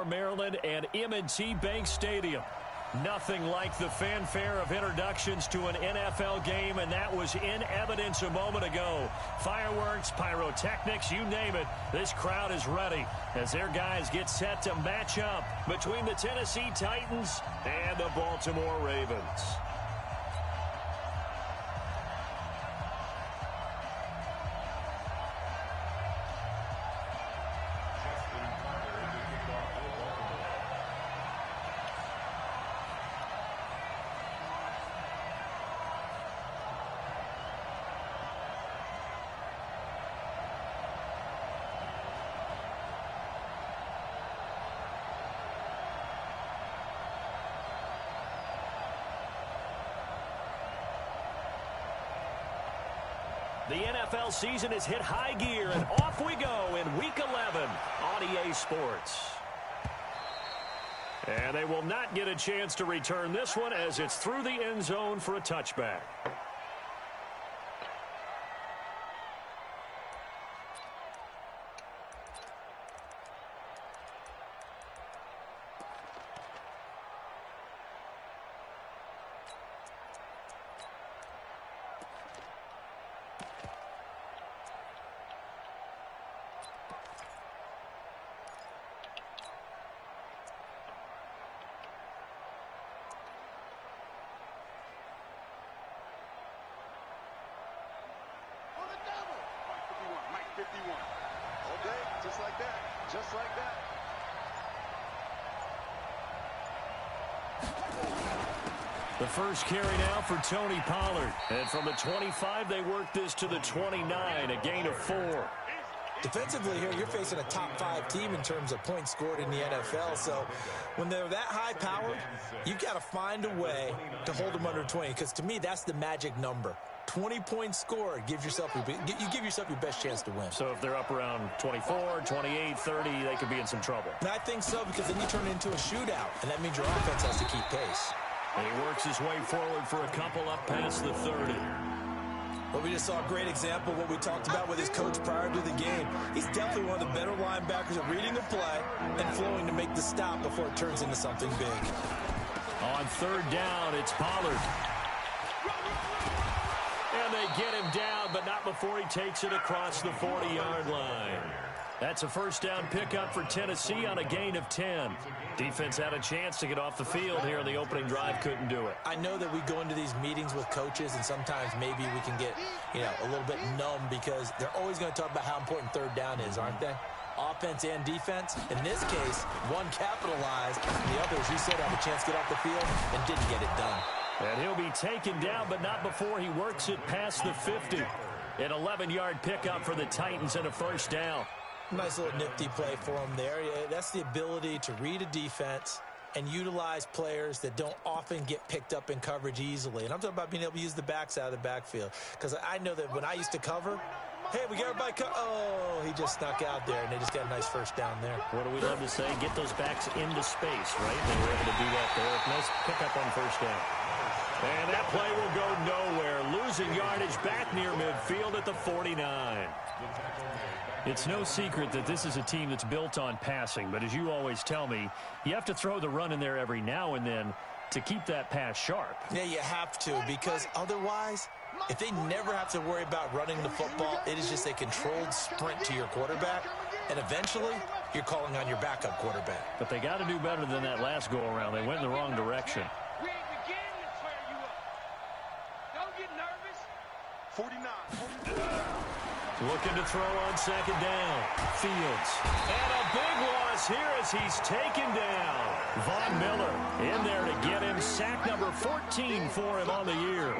Maryland and M&T Bank Stadium. Nothing like the fanfare of introductions to an NFL game, and that was in evidence a moment ago. Fireworks, pyrotechnics, you name it. This crowd is ready as their guys get set to match up between the Tennessee Titans and the Baltimore Ravens. The NFL season has hit high gear, and off we go in Week 11 on EA Sports. And they will not get a chance to return this one as it's through the end zone for a touchback. Just like that. The first carry now for Tony Pollard. And from the 25, they work this to the 29, a gain of 4. Defensively here, you're facing a top-5 team in terms of points scored in the NFL. So when they're that high-powered, you've got to find a way to hold them under 20. Because to me, that's the magic number. 20 points scored, you give yourself your best chance to win. So if they're up around 24, 28, 30, they could be in some trouble. And I think so, because then you turn it into a shootout, and that means your offense has to keep pace. And he works his way forward for a couple up past the 30. Well, we just saw a great example of what we talked about with his coach prior to the game. He's definitely one of the better linebackers at reading the play and flowing to make the stop before it turns into something big. On third down, it's Pollard. And they get him down, but not before he takes it across the 40-yard line. That's a first down pickup for Tennessee on a gain of 10. Defense had a chance to get off the field here in the opening drive, couldn't do it. I know that we go into these meetings with coaches, and sometimes maybe we can get, a little bit numb because they're always going to talk about how important third down is, aren't they? Offense and defense. In this case, one capitalized, and the other, as you said, had a chance to get off the field and didn't get it done. And he'll be taken down, but not before he works it past the 50. An 11-yard pickup for the Titans and a first down. Nice little nifty play for him there. That's the ability to read a defense and utilize players that don't often get picked up in coverage easily. And I'm talking about being able to use the backs out of the backfield. Because I know that when I used to cover, hey, we got everybody oh, he just snuck out there, and they just got a nice first down there. What do we love to say? Get those backs into space, right? They were able to do that there. Nice pickup on first down. And that play will go nowhere. Losing yardage back near midfield at the 49. It's no secret that this is a team that's built on passing, but as you always tell me, you have to throw the run in there every now and then to keep that pass sharp. Yeah, you have to, because otherwise, if they never have to worry about running the football, it is just a controlled sprint to your quarterback, and eventually, you're calling on your backup quarterback. But they got to do better than that last go-around. They went in the wrong direction. We ain't beginning to tear you up. Don't get nervous. 49. Looking to throw on second down. Fields. And a big loss here as he's taken down. Von Miller in there to get him. Sack number 14 for him on the year.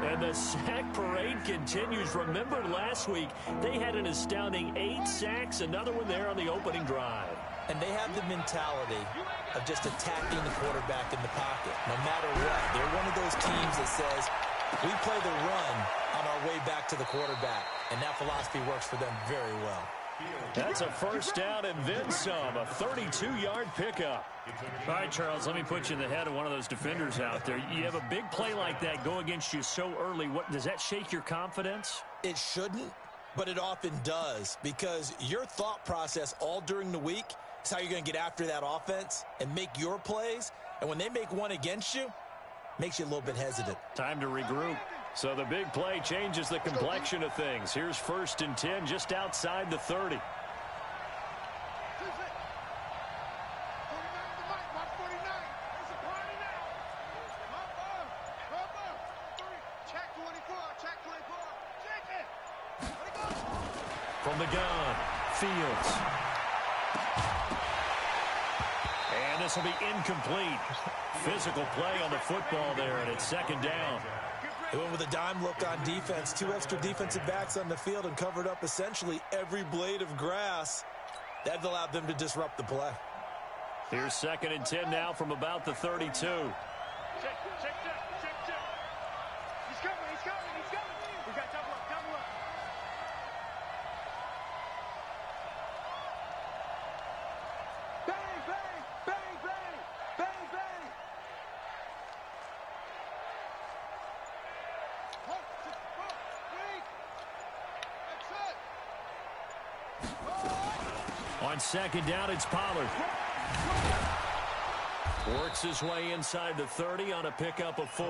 And the sack parade continues. Remember last week, they had an astounding 8 sacks. Another one there on the opening drive. And they have the mentality of just attacking the quarterback in the pocket, no matter what. They're one of those teams that says, we play the run on our way back to the quarterback. And that philosophy works for them very well. That's a first down and then some. A 32-yard pickup. All right, Charles, let me put you in the head of one of those defenders out there. You have a big play like that go against you so early. What does that shake your confidence? It shouldn't, but it often does, because your thought process all during the week That's how you're going to get after that offense and make your plays. And when they make one against you, makes you a little bit hesitant. Time to regroup. So the big play changes the complexion of things. Here's 1st and 10 just outside the 30. From the gun, Fields. And this will be incomplete. Physical play on the football there, and it's 2nd down. They went with a dime look on defense. 2 extra defensive backs on the field and covered up essentially every blade of grass. That allowed them to disrupt the play. Here's 2nd and 10 now from about the 32. Check. He's coming. We got double up. On 2nd down, it's Pollard. Works his way inside the 30 on a pickup of 4.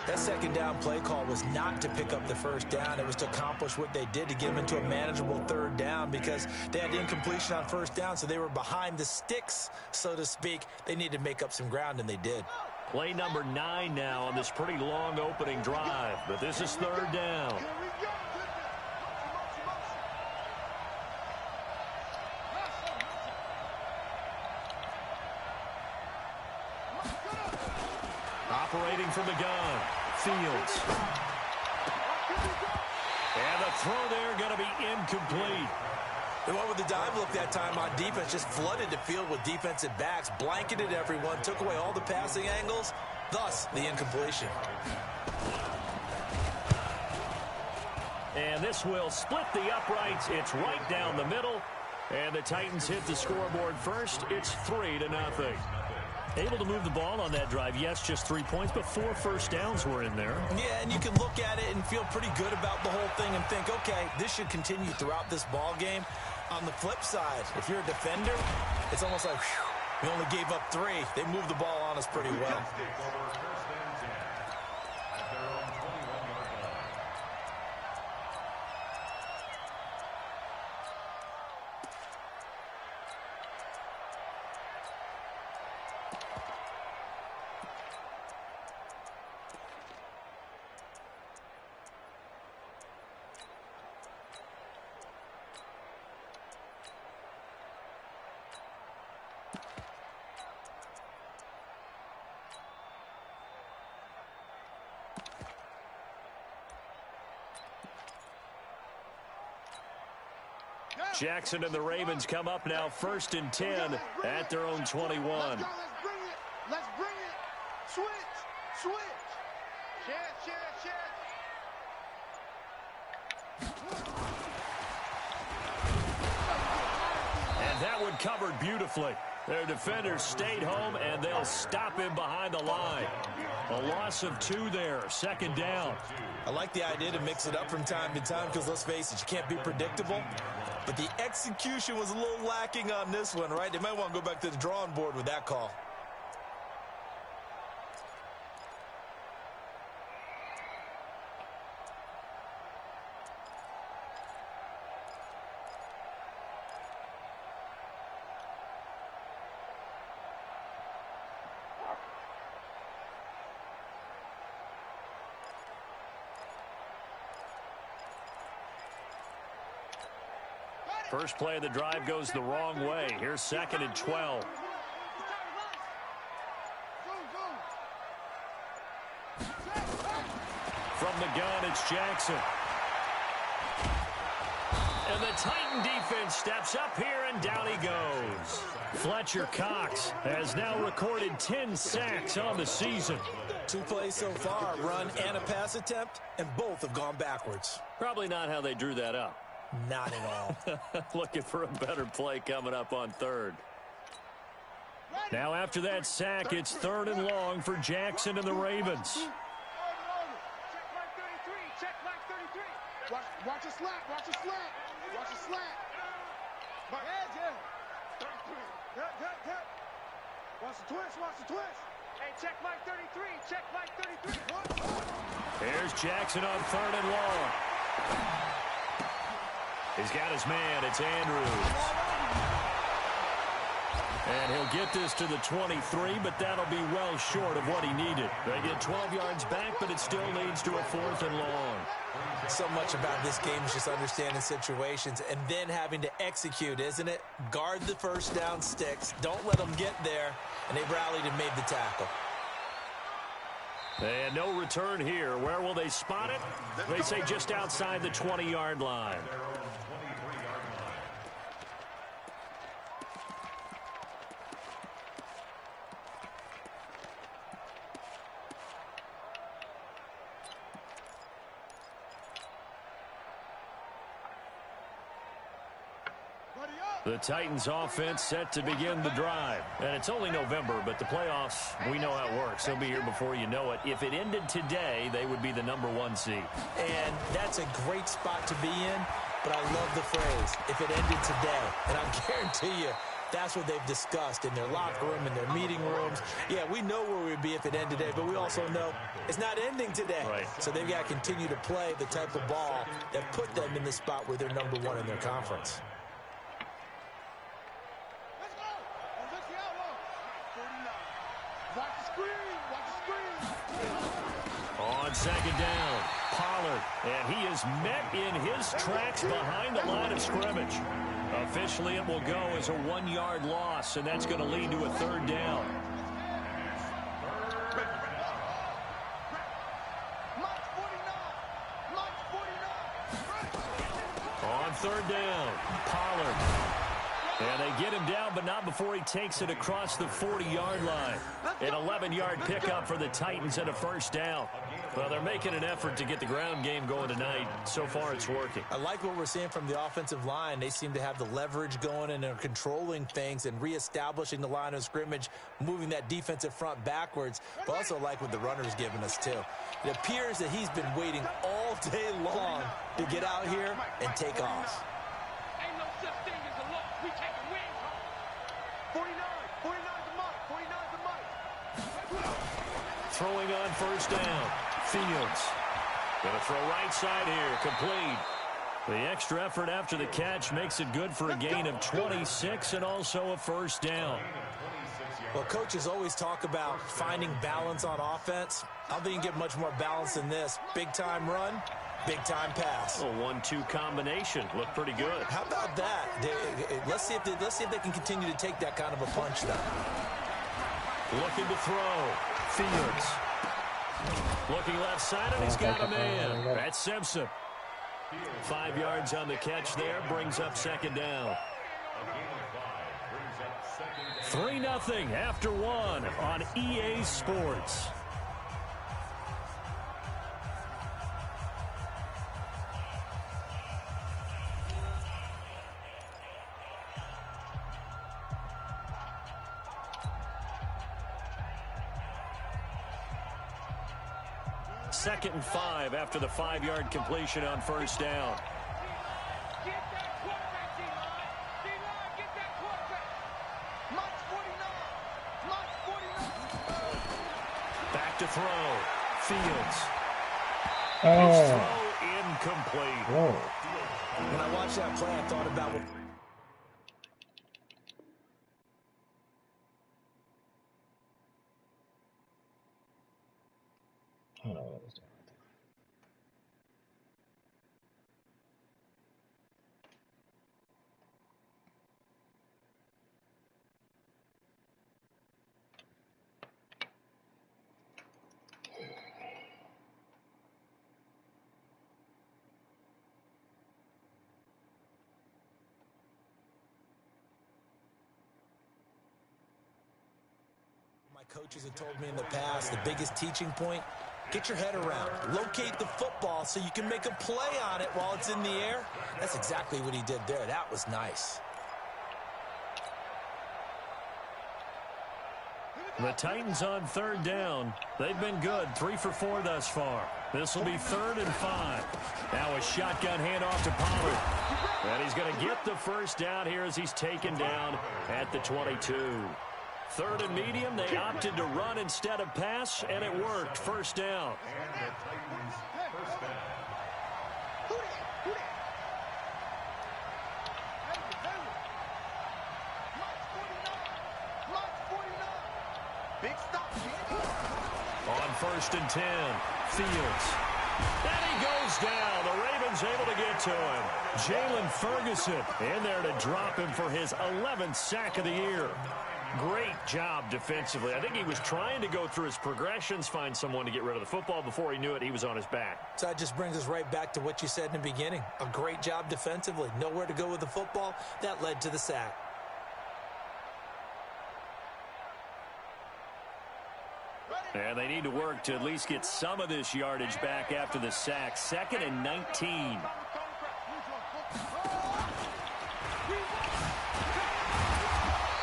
That 2nd down play call was not to pick up the 1st down. It was to accomplish what they did to get them into a manageable 3rd down because they had incompletion on 1st down, so they were behind the sticks, so to speak. They needed to make up some ground, and they did. Play number 9 now on this pretty long opening drive, but this is 3rd down. Operating from the gun, Fields. And the throw there going to be incomplete. They went with the dime look that time on defense, just flooded the field with defensive backs, blanketed everyone, took away all the passing angles, thus the incompletion. And this will split the uprights. It's right down the middle. And the Titans hit the scoreboard first. It's 3-0. Able to move the ball on that drive. Yes, just 3 points, but 4 first downs were in there. Yeah, and you can look at it and feel pretty good about the whole thing and think, okay, this should continue throughout this ball game. On the flip side, if you're a defender, it's almost like, whew, we only gave up 3. They moved the ball on us pretty well. Jackson and the Ravens come up now 1st and 10 at their own 21. Let's bring it. Switch. Share. And that one covered beautifully. Their defenders stayed home, and they'll stop him behind the line. A loss of 2 there, 2nd down. I like the idea to mix it up from time to time because, let's face it, you can't be predictable. But the execution was a little lacking on this one, right? They might want to go back to the drawing board with that call. First play of the drive goes the wrong way. Here's 2nd and 12. From the gun, it's Jackson. And the Titan defense steps up here, and down he goes. Fletcher Cox has now recorded 10 sacks on the season. 2 plays so far, a run and a pass attempt, and both have gone backwards. Probably not how they drew that up. Not at all. Looking for a better play coming up on 3rd. Now after that sack, it's 3rd and long for Jackson and the Ravens. Check mark 33. Watch a slap. Watch the twist, watch the twist. Hey, check Mike 33, check Mike 33. Here's Jackson on 3rd and long. He's got his man. It's Andrews. And he'll get this to the 23, but that'll be well short of what he needed. They get 12 yards back, but it still leads to a 4th and long. So much about this game is just understanding situations and then having to execute, isn't it? Guard the first down sticks. Don't let them get there. And they rallied and made the tackle. And no return here. Where will they spot it? They say just outside the 20-yard line. The Titans offense set to begin the drive. And it's only November, but the playoffs, we know how it works. They'll be here before you know it. If it ended today, they would be the #1 seed. And that's a great spot to be in, but I love the phrase, if it ended today. And I guarantee you, that's what they've discussed in their locker room, in their meeting rooms. Yeah, we know where we'd be if it ended today, but we also know it's not ending today. Right. So they've got to continue to play the type of ball that put them in the spot where they're #1 in their conference. On 2nd down, Pollard, and he is met in his tracks behind the line of scrimmage. Officially, it will go as a 1-yard loss, and that's going to lead to a 3rd down. On 3rd down, Pollard. And they get him down, but not before he takes it across the 40-yard line. An 11-yard pickup for the Titans and a 1st down. Well, they're making an effort to get the ground game going tonight. So far, it's working. I like what we're seeing from the offensive line. They seem to have the leverage going, and they're controlling things and reestablishing the line of scrimmage, moving that defensive front backwards. But also like what the runner's giving us, too. It appears that he's been waiting all day long to get out here and take off. Ain't no such thing as a loss. We take a win. 49 the mark. 49 the mark. Throwing on 1st down. Fields. Going to throw right side here. Complete. The extra effort after the catch makes it good for a gain of 26 and also a 1st down. Well, coaches always talk about finding balance on offense. I don't think you can get much more balance than this. Big-time run, big-time pass. A 1-2 combination. Looked pretty good. How about that? Let's see if they can continue to take that kind of a punch now. Looking to throw. Fields. Looking left side, and he's got a man. That's Simpson. 5 yards on the catch there. Brings up 2nd down. 3-0 after 1 on EA Sports. Second and 5 after the 5-yard completion on 1st down. Get that quarterback, D-line. D-line, get that quarterback. March 49. March 49. Back to throw. Fields. Oh. His throw incomplete. Whoa. When I watched that play, I thought about what... I don't know what I was doing. My coaches have told me in the past, the biggest teaching point, get your head around. Locate the football so you can make a play on it while it's in the air. That's exactly what he did there. That was nice. Here we The Titans on third down. They've been good, 3 for 4 thus far. This will be 3rd and 5. Now a shotgun handoff to Pollard. And he's going to get the first down here as he's taken down at the 22. 3rd and medium. They opted to run instead of pass, and it worked. First down. Big stop. On 1st and 10, Fields. And he goes down. The Ravens able to get to him. Jalen Ferguson in there to drop him for his 11th sack of the year. Great job defensively. I think he was trying to go through his progressions, find someone to get rid of the football. Before he knew it, he was on his back. So that just brings us right back to what you said in the beginning. A great job defensively. Nowhere to go with the football. That led to the sack. And they need to work to at least get some of this yardage back after the sack. 2nd and 19.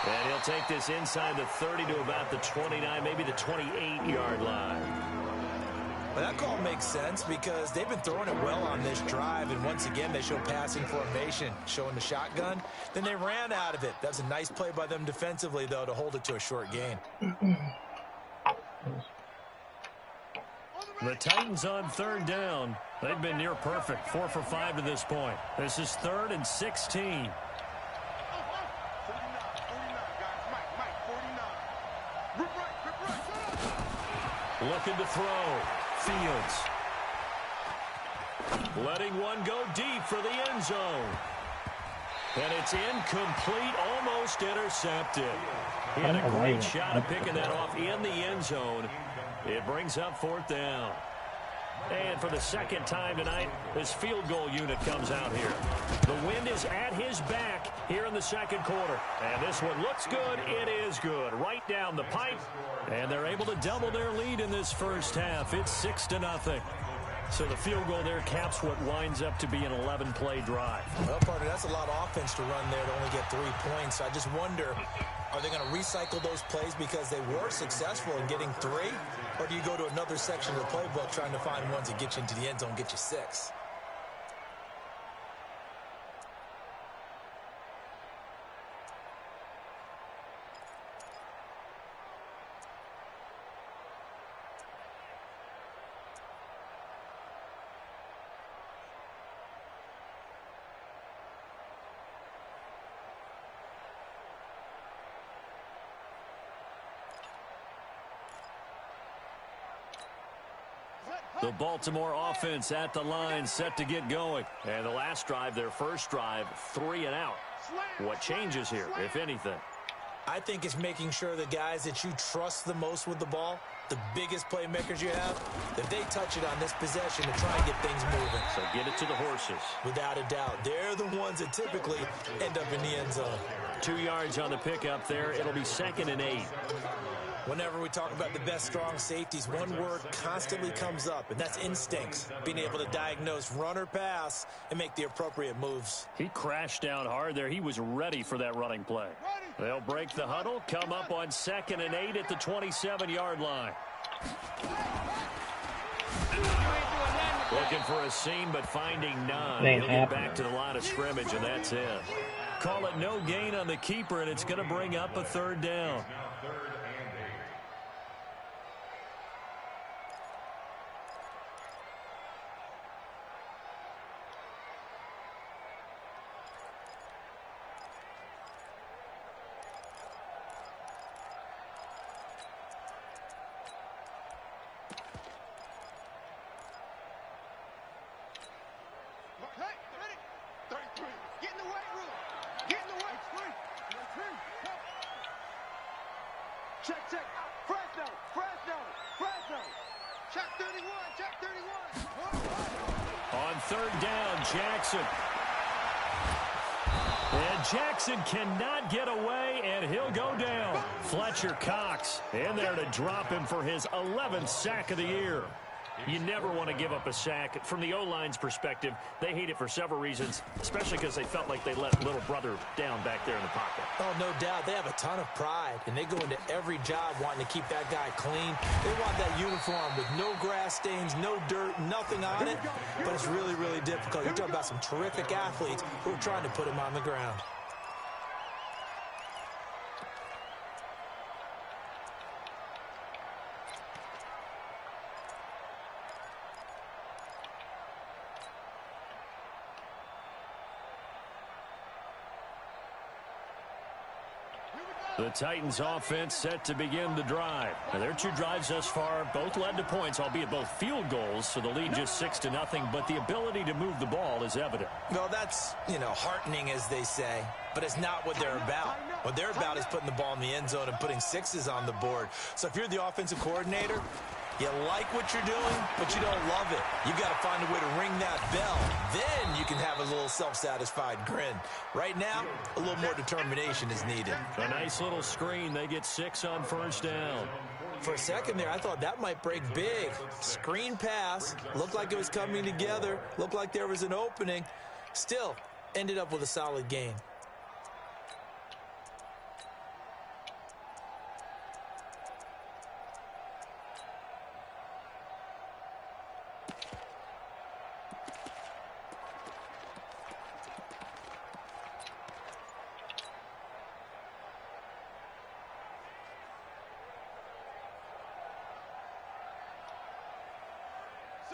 And he'll take this inside the 30 to about the 29, maybe the 28-yard line. Well, that call makes sense because they've been throwing it well on this drive, and once again they show passing formation, showing the shotgun. Then they ran out of it. That's a nice play by them defensively, though, to hold it to a short gain. The Titans on 3rd down. They've been near perfect, 4 for 5 to this point. This is 3rd and 16. Looking to throw. Fields. Letting one go deep for the end zone. And it's incomplete, almost intercepted. He had a great shot at picking that off in the end zone. It brings up 4th down. And for the 2nd time tonight, this field goal unit comes out here. The wind is at his back here in the 2nd quarter. And this one looks good. It is good. Right down the pipe. And they're able to double their lead in this first half. It's 6-0. So the field goal there caps what winds up to be an 11-play drive. Well, partner, that's a lot of offense to run there to only get 3 points. I just wonder, are they going to recycle those plays because they were successful in getting 3? Or do you go to another section of the playbook trying to find ones that get you into the end zone, get you 6? The Baltimore offense at the line, set to get going. And the last drive, their first drive, 3 and out. What changes here, if anything? I think it's making sure the guys that you trust the most with the ball, the biggest playmakers you have, that they touch it on this possession to try and get things moving. So get it to the horses. Without a doubt. They're the ones that typically end up in the end zone. 2 yards on the pickup there. It'll be 2nd and 8. Whenever we talk about the best strong safeties, one word constantly comes up, and that's instincts. Being able to diagnose run or pass and make the appropriate moves. He crashed down hard there. He was ready for that running play. They'll break the huddle, come up on 2nd and 8 at the 27-yard line. Looking for a seam, but finding none. He'll get back to the line of scrimmage, and that's it. Call it no gain on the keeper, and it's going to bring up a 3rd down. Check. Fresno. Check 31. On 3rd down, Jackson. And Jackson cannot get away, and he'll go down. Fletcher Cox in there to drop him for his 11th sack of the year. You never want to give up a sack. From the O-line's perspective, they hate it for several reasons, especially because they felt like they let little brother down back there in the pocket. Oh, no doubt. They have a ton of pride, and they go into every job wanting to keep that guy clean. They want that uniform with no grass stains, no dirt, nothing on it, but it's really, really difficult. You're talking about some terrific athletes who are trying to put him on the ground. The Titans offense set to begin the drive. Now, their two drives thus far both led to points, albeit both field goals, so the lead just 6-0, but the ability to move the ball is evident. Well, that's, heartening, as they say, but it's not what they're about. What they're about is putting the ball in the end zone and putting sixes on the board. So if you're the offensive coordinator, you like what you're doing, but you don't love it. You've got to find a way to ring that bell. Then you can have a little self-satisfied grin. Right now, a little more determination is needed. A nice little screen. They get 6 on first down. For a second there, I thought that might break big. Screen pass. Looked like it was coming together. Looked like there was an opening. Still, ended up with a solid game.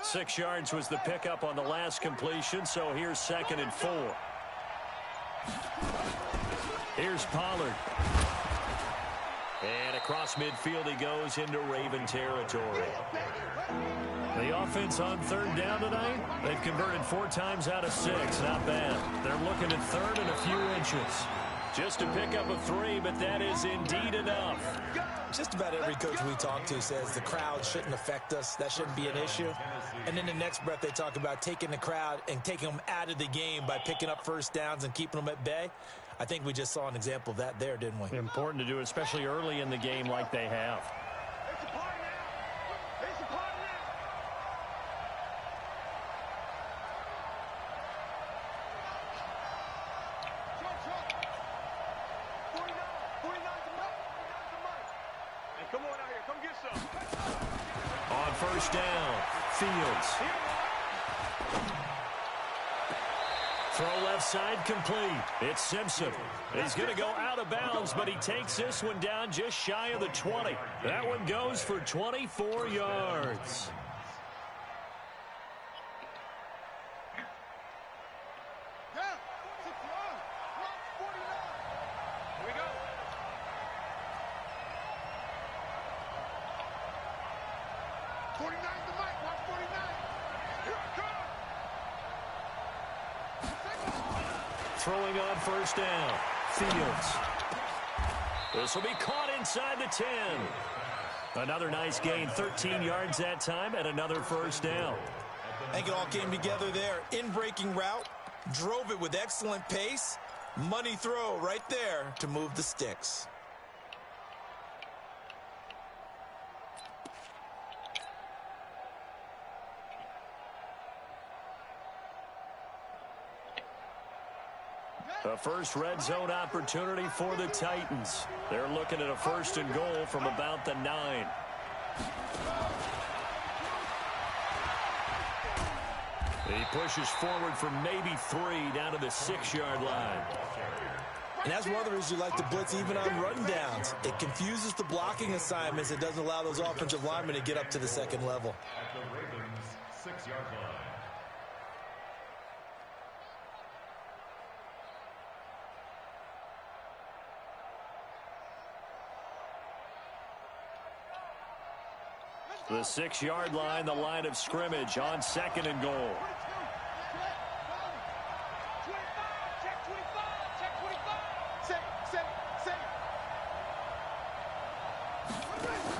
Six yards was the pickup on the last completion, so here's 2nd and 4. Here's Pollard. And across midfield he goes into Raven territory. The offense on 3rd down tonight, they've converted 4 times out of 6. Not bad. They're looking at 3rd and a few inches. Just a pickup of 3, but that is indeed enough. Just about every coach we talk to says the crowd shouldn't affect us. That shouldn't be an issue. And in the next breath, they talk about taking the crowd and taking them out of the game by picking up first downs and keeping them at bay. I think we just saw an example of that there, didn't we? Important to do it, especially early in the game like they have. It's a party now. It's a party now. 49's the money. Hey, come on out here. Come get some. On first down, Fields. Throw left side complete. It's Simpson. He's going to go out of bounds, but he takes this one down just shy of the 20. That one goes for 24 yards. Throwing on first down, Fields. This will be caught inside the 10. Another nice gain, 13 yards that time, and another first down. I think it all came together there. In-breaking route, drove it with excellent pace. Money throw right there to move the sticks. A first red zone opportunity for the Titans. They're looking at a 1st and goal from about the 9. He pushes forward for maybe 3 down to the 6-yard line. And that's one of the reasons you like to blitz even on run downs. It confuses the blocking assignments. It doesn't allow those offensive linemen to get up to the 2nd level. At the Ravens' 6-yard line. The 6-yard line, the line of scrimmage on 2nd and goal. Check 25. Check 25. Set.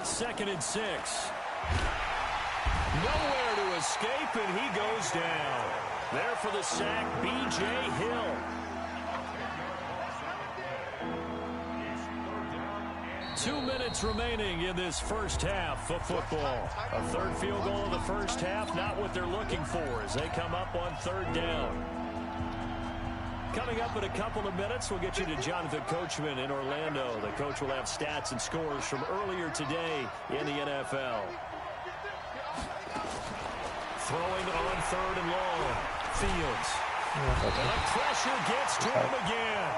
2nd and 6. Nowhere to escape, and he goes down. There for the sack, B.J. Hill. 2 minutes remaining in this first half of football. A third field goal in the first half, not what they're looking for as they come up on third down. Coming up in a couple of minutes, we'll get you to Jonathan Coachman in Orlando. The coach will have stats and scores from earlier today in the NFL. Throwing on third and long. Fields. And the pressure gets to him again.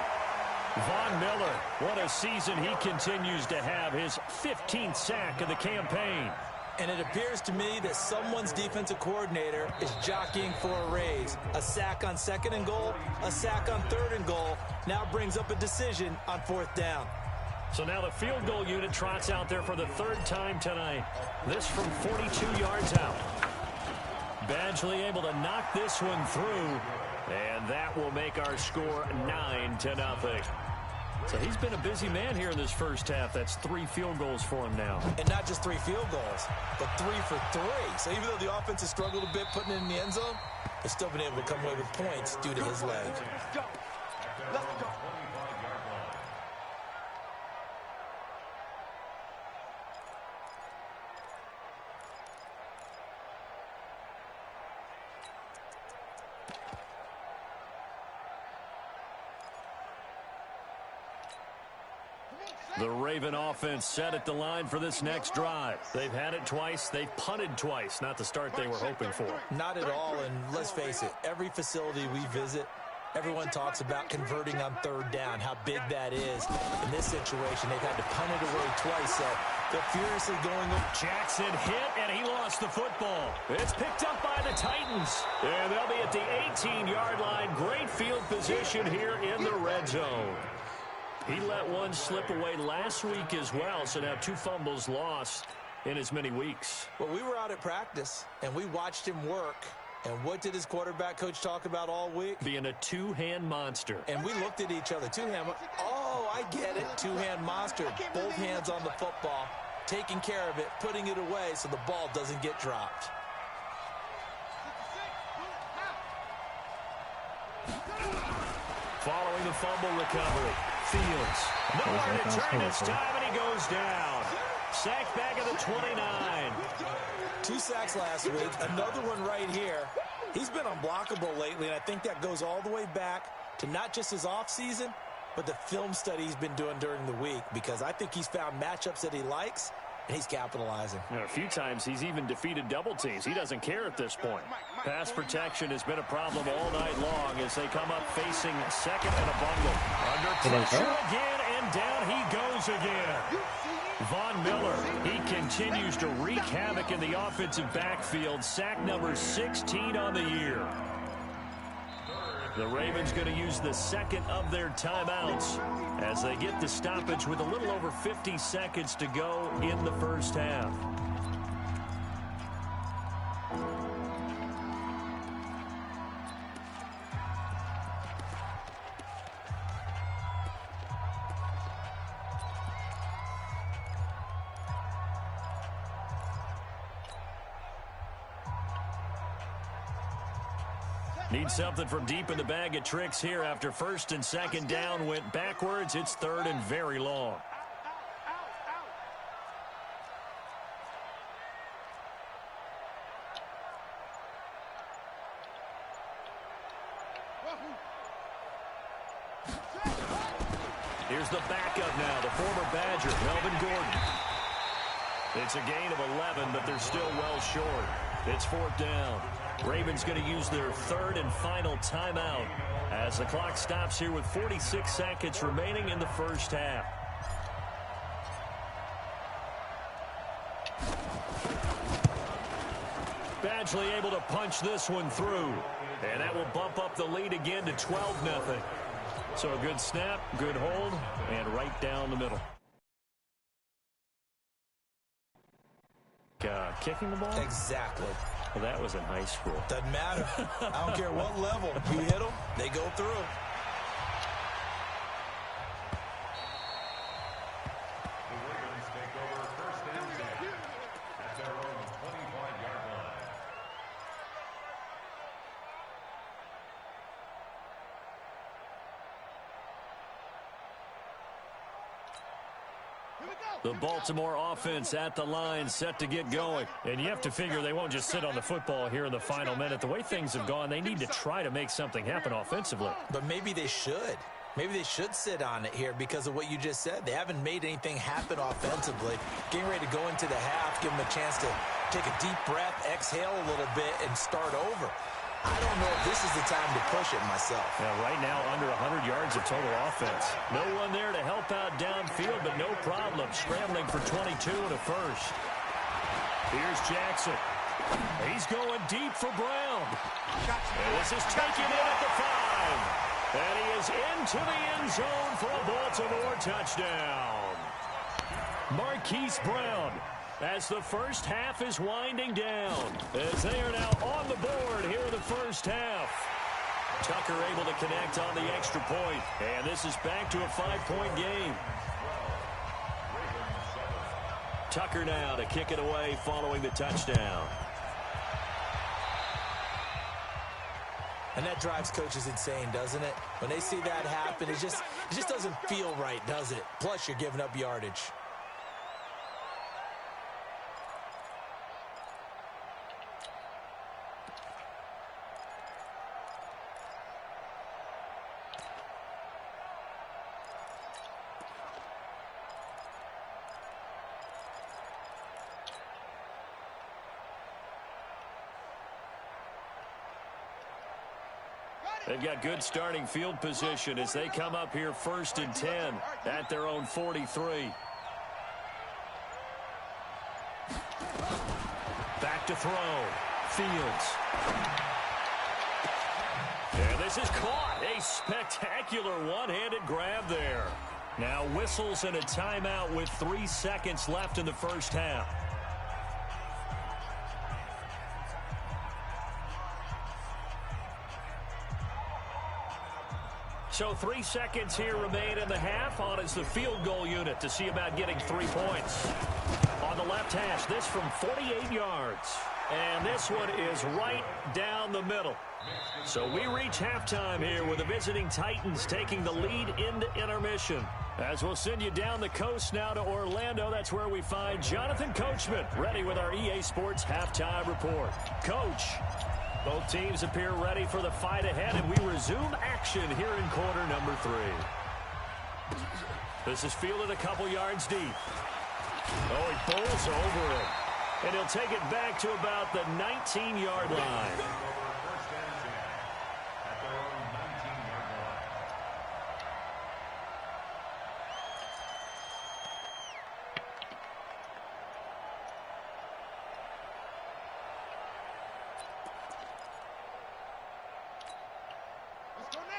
Von Miller, what a season he continues to have, his 15th sack of the campaign. And it appears to me that someone's defensive coordinator is jockeying for a raise. A sack on second and goal, a sack on third and goal, now brings up a decision on fourth down. So now the field goal unit trots out there for the third time tonight. This from 42 yards out. Badgley able to knock this one through, and that will make our score 9-0. So he's been a busy man here in this first half. That's 3 field goals for him now. And not just 3 field goals, but 3 for 3. So even though the offense has struggled a bit putting it in the end zone, they've still been able to come away with points due to his leg. Let's go. Let's go. The Raven offense set at the line for this next drive. They've had it twice. They've punted twice. Not the start they were hoping for. Not at all, and let's face it, every facility we visit, everyone talks about converting on third down, how big that is. In this situation, they've had to punt it away twice, so they're furiously going up. Jackson hit, and he lost the football. It's picked up by the Titans. And they'll be at the 18-yard line. Great field position here in the red zone. He let one slip away last week as well, so now 2 fumbles lost in as many weeks. Well, we were out at practice, and we watched him work. And what did his quarterback coach talk about all week? Being a two-hand monster. And we looked at each other. Two-hand. Oh, I get it. Two-hand monster. Both hands on the football, taking care of it, putting it away so the ball doesn't get dropped. Following the fumble recovery, Fields. Nowhere to turn this time, and he goes down. Sacked back at the 29. 2 sacks last week, another one right here. He's been unblockable lately, and I think that goes all the way back to not just his offseason, but the film study he's been doing during the week, because I think he's found matchups that he likes, and he's capitalizing. A few times he's even defeated double teams. He doesn't care at this point. Pass protection has been a problem all night long as they come up facing second and a bundle. Under pressure again, and down he goes again. Von Miller, he continues to wreak havoc in the offensive backfield. Sack number 16 on the year. The Ravens going to use the second of their timeouts as they get the stoppage with a little over 50 seconds to go in the first half. Need something from deep in the bag of tricks here after first and second down went backwards. It's third and very long. Here's the backup now, the former Badger, Melvin Gordon. It's a gain of 11, but they're still well short. It's fourth down. Ravens going to use their third and final timeout as the clock stops here with 46 seconds remaining in the first half. Badgley able to punch this one through, and that will bump up the lead again to 12-0. So a good snap, good hold, and right down the middle. Kicking the ball? Exactly. Well, that was in high school. Doesn't matter. I don't care what level. You hit them, they go through. The Ravens take over first and 10 at their own 25-yard line. The Baltimore offense at the line, set to get going. And you have to figure they won't just sit on the football here in the final minute. The way things have gone, they need to try to make something happen offensively. But maybe they should. Maybe they should sit on it here because of what you just said. They haven't made anything happen offensively. Getting ready to go into the half, give them a chance to take a deep breath, exhale a little bit, and start over. I don't know if this is the time to push it myself. Yeah, right now, under 100 yards of total offense. No one there to help out downfield, but no problem. Scrambling for 22 and a first. Here's Jackson. He's going deep for Brown. And this is taken in at the 5. And he is into the end zone for a Baltimore touchdown. Marquise Brown, as the first half is winding down, as they are now on the board here in the first half. Tucker able to connect on the extra point, and this is back to a 5-point game. Tucker now to kick it away following the touchdown. And that drives coaches insane, doesn't it? When they see that happen, it just doesn't feel right, does it? Plus, you're giving up yardage. They've got good starting field position as they come up here 1st and 10 at their own 43. Back to throw. Fields. And this is caught. A spectacular one-handed grab there. Now whistles and a timeout with 3 seconds left in the first half. So 3 seconds here remain in the half. On is the field goal unit to see about getting 3 points. On the left hash, this from 48 yards. And this one is right down the middle. So we reach halftime here with the visiting Titans taking the lead into intermission. As we'll send you down the coast now to Orlando, that's where we find Jonathan Coachman ready with our EA Sports halftime report. Coach, both teams appear ready for the fight ahead, and we resume action here in quarter number 3. This is fielded a couple yards deep. Oh, he bowls over it. And he'll take it back to about the 19-yard line.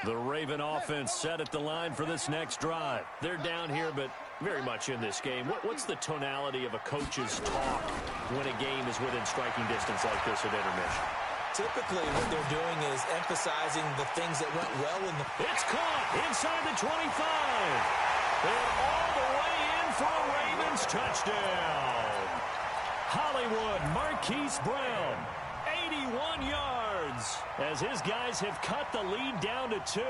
The Raven offense set at the line for this next drive. They're down here, but very much in this game. What's the tonality of a coach's talk when a game is within striking distance like this at intermission? Typically, what they're doing is emphasizing the things that went well in the... It's caught inside the 25. And all the way in for a Ravens touchdown. Hollywood Marquise Brown, 81 yards. As his guys have cut the lead down to 2.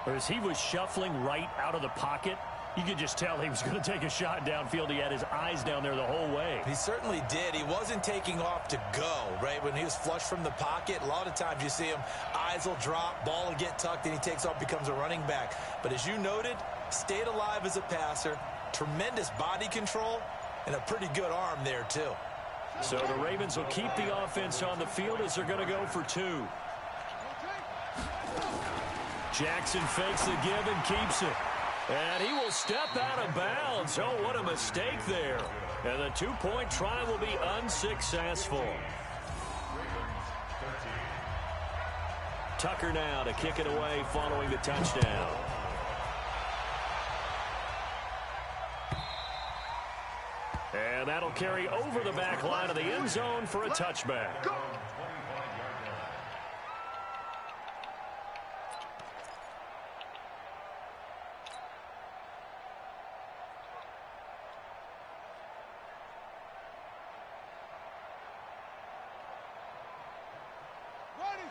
Or as he was shuffling right out of the pocket, you could just tell he was going to take a shot downfield. He had his eyes down there the whole way. He certainly did. He wasn't taking off to go, right? When he was flush from the pocket, a lot of times you see him, eyes will drop, ball will get tucked, and he takes off, becomes a running back. But as you noted, stayed alive as a passer, tremendous body control, and a pretty good arm there, too. So the Ravens will keep the offense on the field as they're going to go for 2. Jackson fakes the give and keeps it. And he will step out of bounds. Oh, what a mistake there. And the 2-point try will be unsuccessful. Tucker now to kick it away following the touchdown. And that'll carry over the back line of the end zone for a touchback.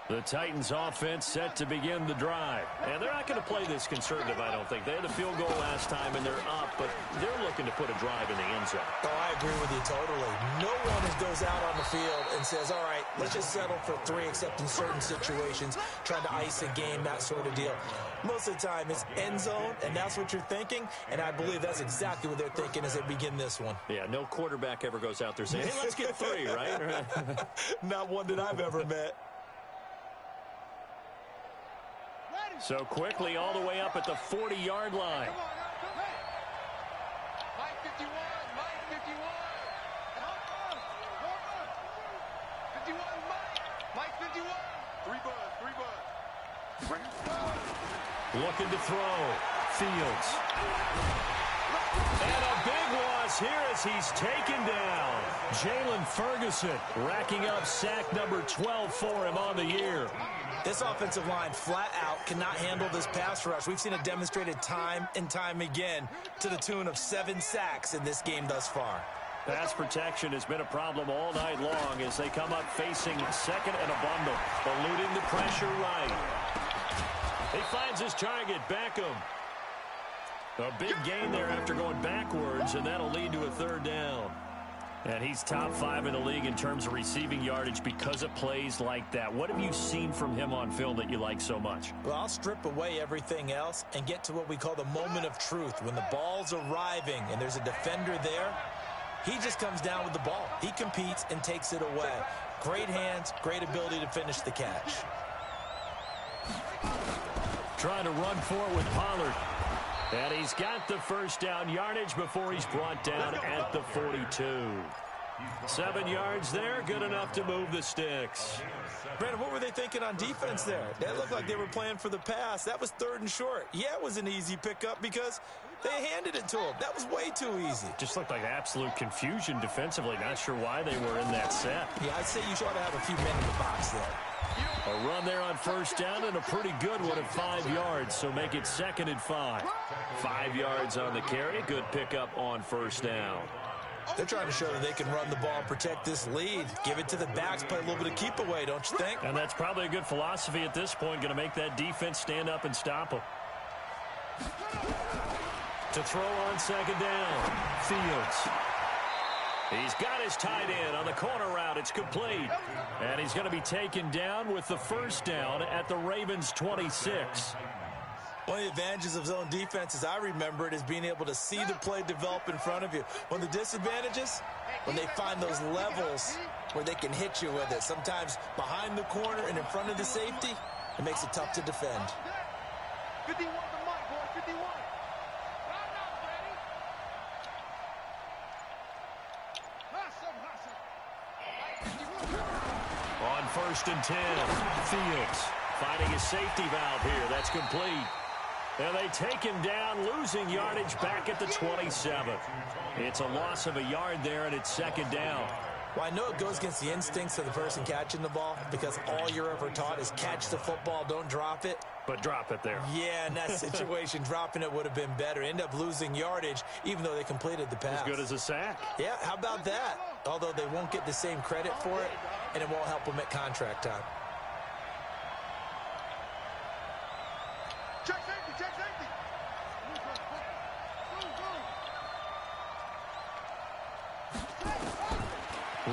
The Titans offense set to begin the drive. And they're not going to play this conservative, I don't think. They had a field goal last time, and they're up, but they're looking to put a drive in the end zone. Oh, I agree with you totally. No one goes out on the field and says, all right, let's just settle for 3, except in certain situations, trying to ice a game, that sort of deal. Most of the time, it's end zone, and that's what you're thinking, and I believe that's exactly what they're thinking as they begin this one. Yeah, no quarterback ever goes out there saying, hey, let's get 3, right? Not one that I've ever met. So quickly all the way up at the 40-yard line. Come on, Mike 51, Mike 51. 51, Mike 51. 3 buds. Looking to throw. Fields. And a big loss here as he's taken down. Jalen Ferguson racking up sack number 12 for him on the year. This offensive line flat out cannot handle this pass rush. We've seen it demonstrated time and time again to the tune of 7 sacks in this game thus far. Pass protection has been a problem all night long as they come up facing second and a bundle. Eluding the pressure right. He finds his target, Beckham. A big gain there after going backwards, and that'll lead to a 3rd down. And he's top 5 in the league in terms of receiving yardage because of plays like that. What have you seen from him on film that you like so much? Well, I'll strip away everything else and get to what we call the moment of truth. When the ball's arriving and there's a defender there, he just comes down with the ball. He competes and takes it away. Great hands, great ability to finish the catch. Trying to run for it with Pollard. And he's got the first down yardage before he's brought down at the 42. 7 yards there, good enough to move the sticks. Brandon, what were they thinking on defense there? That looked like they were playing for the pass. That was 3rd and short. Yeah, it was an easy pickup because they handed it to him. That was way too easy. Just looked like absolute confusion defensively. Not sure why they were in that set. Yeah, I'd say you ought to have a few men in the box there. A run there on first down and a pretty good one at 5 yards, so make it 2nd and 5. 5 yards on the carry, good pickup on first down. They're trying to show that they can run the ball and protect this lead. Give it to the backs, play a little bit of keep away, don't you think? And that's probably a good philosophy at this point, going to make that defense stand up and stop them. To throw on 2nd down, Fields. He's got his tight end on the corner route. It's complete. And he's going to be taken down with the first down at the Ravens' 26. One of the advantages of zone defense, as I remember it, is being able to see the play develop in front of you. One of the disadvantages, when they find those levels where they can hit you with it. Sometimes behind the corner and in front of the safety, it makes it tough to defend. 51 to Mike, boy, 51. On 1st and 10, Fields finding his safety valve here. That's complete. And they take him down, losing yardage back at the 27. It's a loss of a yard there, and it's 2nd down. Well, I know it goes against the instincts of the person catching the ball because all you're ever taught is catch the football, don't drop it. But drop it there. Yeah, in that situation, dropping it would have been better. End up losing yardage, even though they completed the pass. As good as a sack. Yeah, how about that? Although they won't get the same credit for it, and it won't help them at contract time. Check safety, check safety.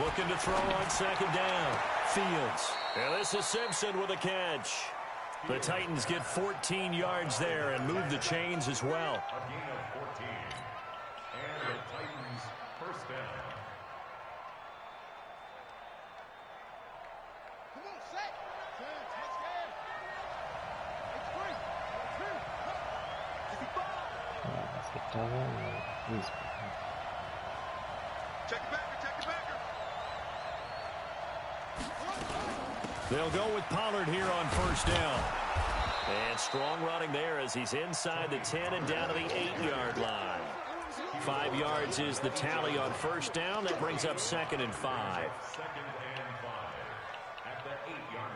Looking to throw on 2nd down. Fields. And this is Simpson with a catch. The Titans get 14 yards there and move the chains as well. A gain of 14. And the Titans first down. Come on, set. Let's get. It's free. Check the backer, check the backer. They'll go with Pollard here on first down. And strong running there as he's inside the 10 and down to the 8-yard line. 5 yards is the tally on first down. That brings up 2nd and 5. 2nd and 5 at the 8-yard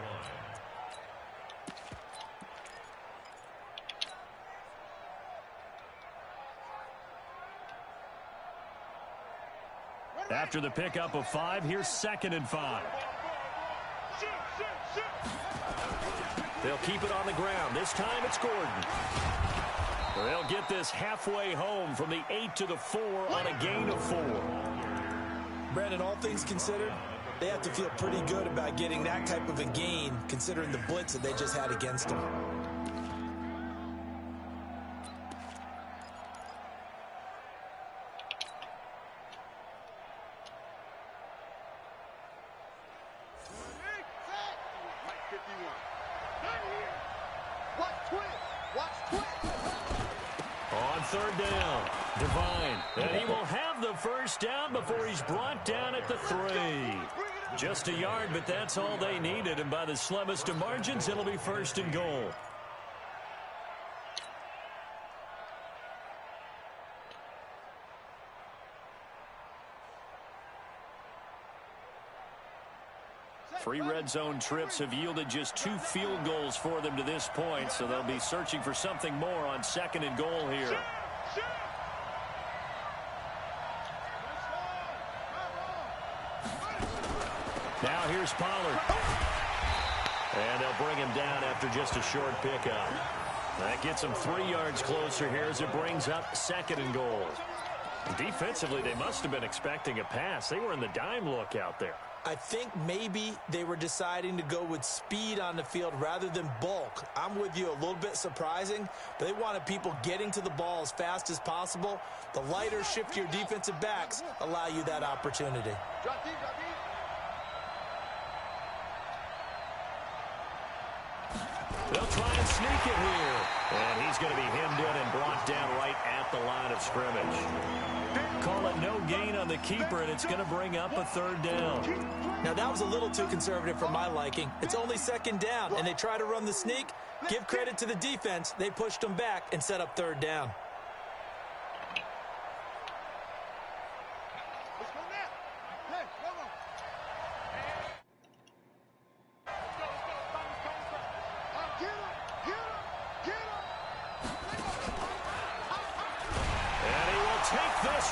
line. After the pickup of 5, here's 2nd and 5. They'll keep it on the ground. This time it's Gordon. They'll get this halfway home from the 8 to the 4 on a gain of 4. Brandon, all things considered, they have to feel pretty good about getting that type of a gain considering the blitz that they just had against them. On third down, Devine. And he will have the first down before he's brought down at the 3. Just a yard, but that's all they needed. And by the slimmest of margins, it'll be first and goal. Three red zone trips have yielded just 2 field goals for them to this point, so they'll be searching for something more on second and goal here. Now here's Pollard. And they'll bring him down after just a short pickup. That gets him 3 yards closer here as it brings up second and goal. Defensively, they must have been expecting a pass. They were in the dime look out there. I think maybe they were deciding to go with speed on the field rather than bulk. I'm with you, a little bit surprising, but they wanted people getting to the ball as fast as possible. The lighter, shiftier defensive backs allow you that opportunity. They'll try and sneak it here. And he's going to be hemmed in and brought down right at the line of scrimmage. Call it no gain on the keeper, and it's going to bring up a third down. Now, that was a little too conservative for my liking. It's only second down, and they try to run the sneak. Give credit to the defense. They pushed them back and set up third down.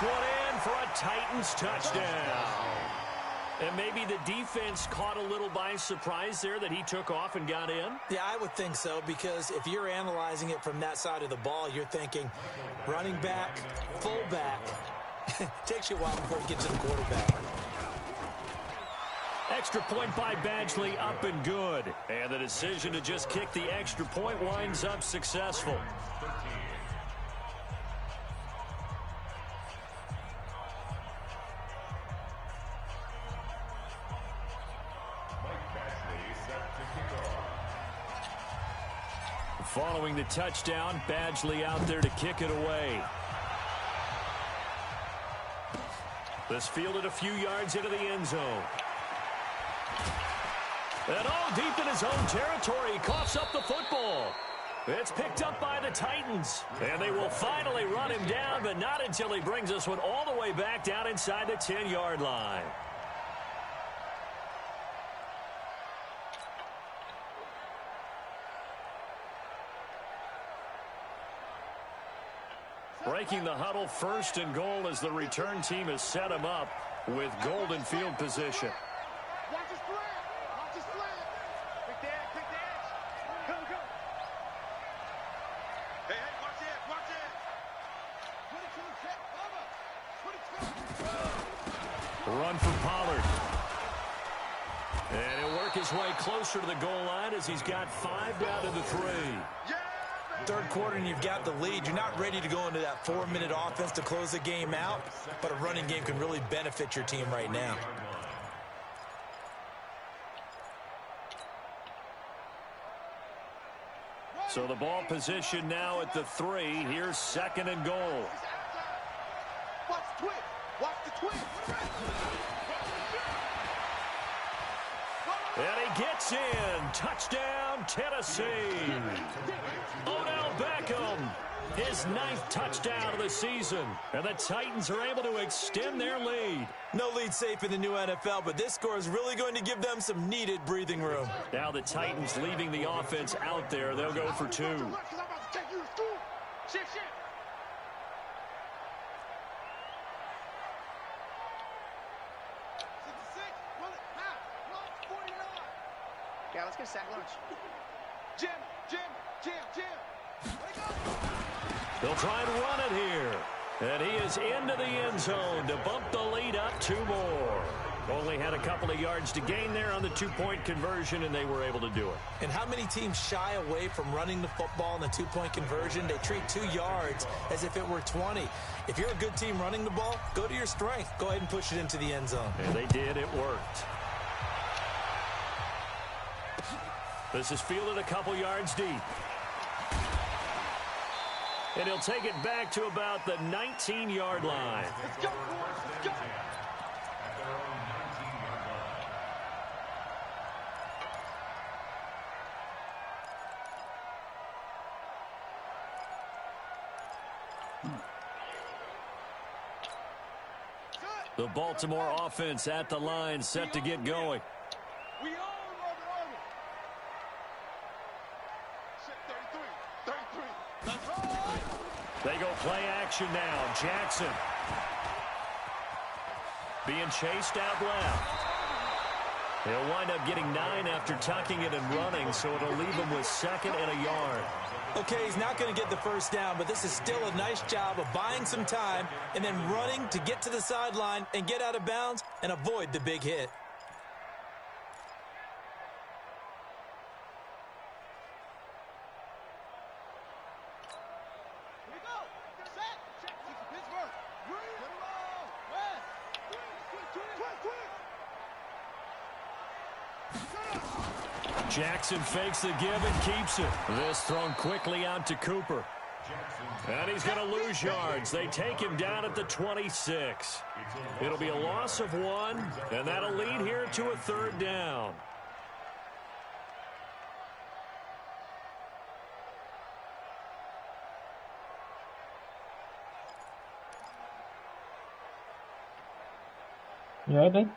One in for a Titans touchdown. And maybe the defense caught a little by surprise there that he took off and got in? Yeah, I would think so, because if you're analyzing it from that side of the ball, you're thinking running back, fullback. Takes you a while before you get to the quarterback. Extra point by Badgley, up and good. And the decision to just kick the extra point winds up successful. Following the touchdown, Badgley out there to kick it away. This fielded a few yards into the end zone. And deep in his own territory, he coughs up the football. It's picked up by the Titans. And they will finally run him down, but not until he brings this one all the way back down inside the 10-yard line. Breaking the huddle, first and goal as the return team has set him up with golden field position. Watch his slant. Watch his slant. Pick the edge. Pick the edge. Go, go. Hey, watch it. Watch it. 22, check. Over. 22. Run for Pollard. And he'll work his way closer to the goal line as he's got 5 down to the 3. Yeah. Third quarter and you've got the lead. You're not ready to go into that 4-minute offense to close the game out, but a running game can really benefit your team right now. So the ball position now at the 3. Here's second and goal. Watch the twist. Watch the twist. And he gets in. Touchdown, Tennessee. Odell Beckham, his 9th touchdown of the season. And the Titans are able to extend their lead. No lead safe in the new NFL, but this score is really going to give them some needed breathing room. Now the Titans leaving the offense out there. They'll go for 2. Shift. Yeah, let's get a sack lunch. Jim. They'll try and run it here. And he is into the end zone to bump the lead up 2 more. Only had a couple of yards to gain there on the 2-point conversion, and they were able to do it. And how many teams shy away from running the football in the 2-point conversion? They treat 2 yards as if it were 20. If you're a good team running the ball, go to your strength. Go ahead and push it into the end zone. And they did. It worked. This is fielded a couple yards deep. And he'll take it back to about the 19-yard line. Let's go, boys. Let's go. At their own 19-yard line. The Baltimore offense at the line, set to get going. We own Robert. Set 33. Let's roll. They go play action now. Jackson being chased out left. He'll wind up getting 9 after tucking it and running, so it'll leave him with 2nd and a yard. Okay, he's not going to get the first down, but this is still a nice job of buying some time and then running to get to the sideline and get out of bounds and avoid the big hit. Jackson fakes the give and keeps it. This thrown quickly out to Cooper. And he's going to lose yards. They take him down at the 26. It'll be a loss of 1, and that'll lead here to a 3rd down. You ready?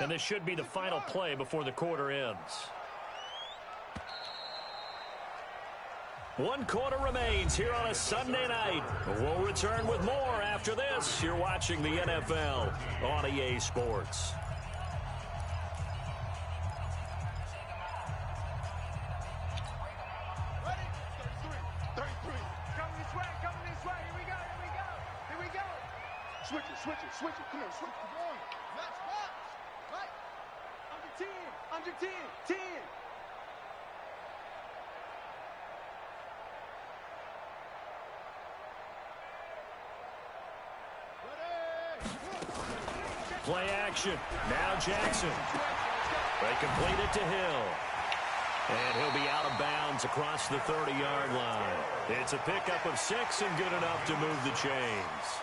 And this should be the final play before the quarter ends. 1 quarter remains here on a Sunday night. We'll return with more after this. You're watching the NFL on EA Sports. Ready? 33. Coming this way. Here we go. Switch it. Come on, switch it. One. Let's box. Right. Under 10. 10. Play action. Now Jackson. They complete it to Hill. And he'll be out of bounds across the 30-yard line. It's a pickup of 6 and good enough to move the chains.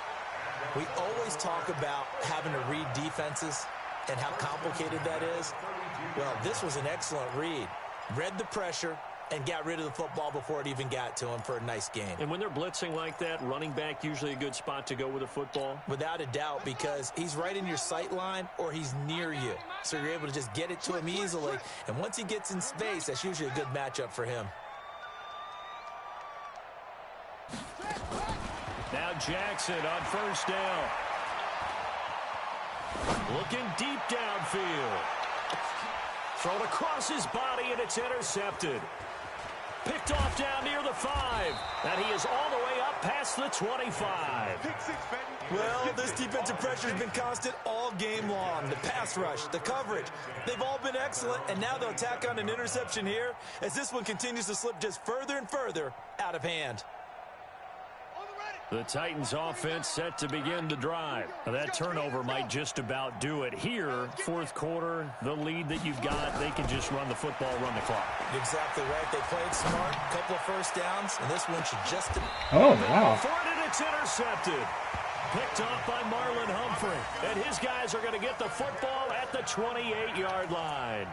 We always talk about having to read defenses and how complicated that is. Well, this was an excellent read. Read the pressure and got rid of the football before it even got to him for a nice gain. And when they're blitzing like that, running back usually a good spot to go with the football? Without a doubt, because he's right in your sight line or he's near you. So you're able to just get it to him easily. And once he gets in space, that's usually a good matchup for him. Now Jackson on first down. Looking deep downfield. Thrown across his body, and it's intercepted. Picked off down near the 5. And he is all the way up past the 25. Pick 6, baby. Well, this defensive pressure has been constant all game long. The pass rush, the coverage, they've all been excellent, and now they'll tack on an interception here as this one continues to slip just further and further out of hand. The Titans offense set to begin the drive. Now, that turnover might just about do it. Here, 4th quarter, the lead that you've got, they can just run the football, run the clock. Exactly right. They played smart, couple of first downs, and this one should just... Oh, wow. For it, and it's intercepted. Picked off by Marlon Humphrey. And his guys are going to get the football at the 28-yard line.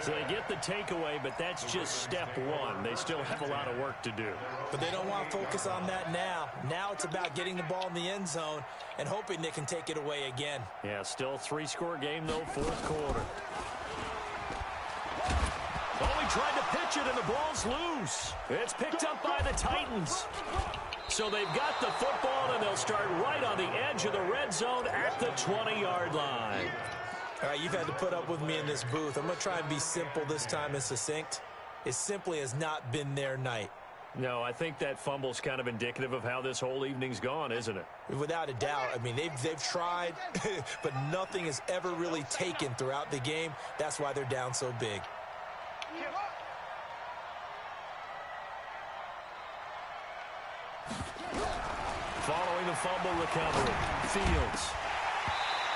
So they get the takeaway, but that's just step 1. They still have a lot of work to do. But they don't want to focus on that now. Now it's about getting the ball in the end zone and hoping they can take it away again. Yeah, still 3-score game, though, 4th quarter. Only tried to pitch it, and the ball's loose. It's picked up by the Titans. So they've got the football, and they'll start right on the edge of the red zone at the 20-yard line. All right, you've had to put up with me in this booth. I'm going to try and be simple this time and succinct. It simply has not been their night. No, I think that fumble's kind of indicative of how this whole evening's gone, isn't it? Without a doubt. I mean, they've tried, but nothing has ever really taken throughout the game. That's why they're down so big. Following the fumble recovery, Fields.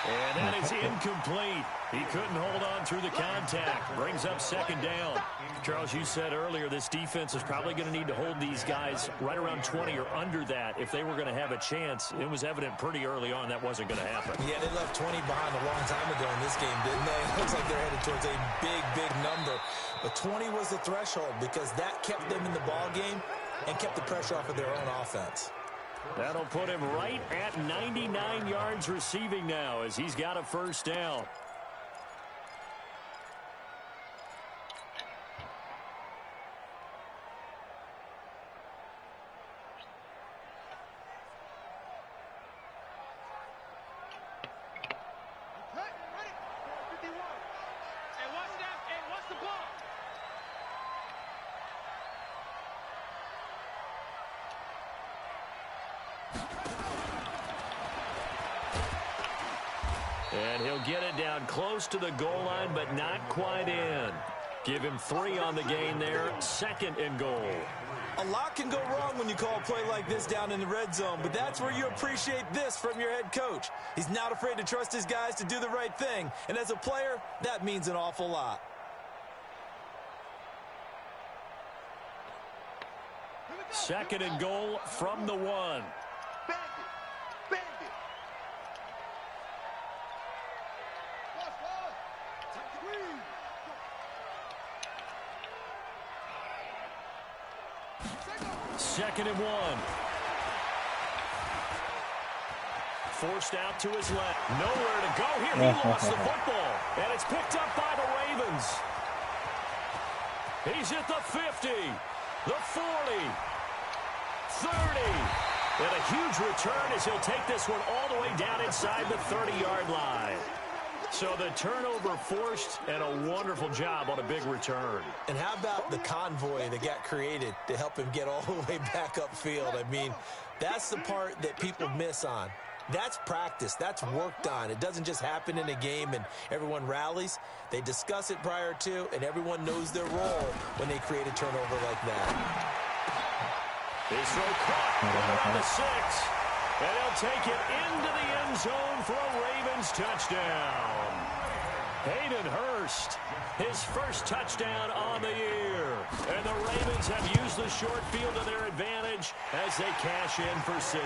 And that is incomplete. He couldn't hold on through the contact. Brings up second down. Charles, you said earlier this defense is probably going to need to hold these guys right around 20 or under that if they were going to have a chance. It was evident pretty early on that wasn't going to happen. Yeah, they left 20 behind a long time ago in this game, didn't they? It looks like they're headed towards a big, big number. But 20 was the threshold because that kept them in the ball game and kept the pressure off of their own offense. That'll put him right at 99 yards receiving now as he's got a first down. And he'll get it down close to the goal line, but not quite in. Give him 3 on the gain there, 2nd and goal. A lot can go wrong when you call a play like this down in the red zone, but that's where you appreciate this from your head coach. He's not afraid to trust his guys to do the right thing, and as a player, that means an awful lot. Second and goal from the 1. Second and 1. Forced out to his left. Nowhere to go here. He lost the football. And it's picked up by the Ravens. He's at the 50, the 40, 30. And a huge return as he'll take this one all the way down inside the 30-yard line. So the turnover forced and a wonderful job on a big return. And how about the convoy that got created to help him get all the way back upfield? I mean, that's the part that people miss on. That's practice. That's worked on. It doesn't just happen in a game and everyone rallies. They discuss it prior to, and everyone knows their role when they create a turnover like that. His throw caught around the 6. And he'll take it into the end zone for a Ravens touchdown. Hayden Hurst, his first touchdown on the year. And the Ravens have used the short field to their advantage as they cash in for 6.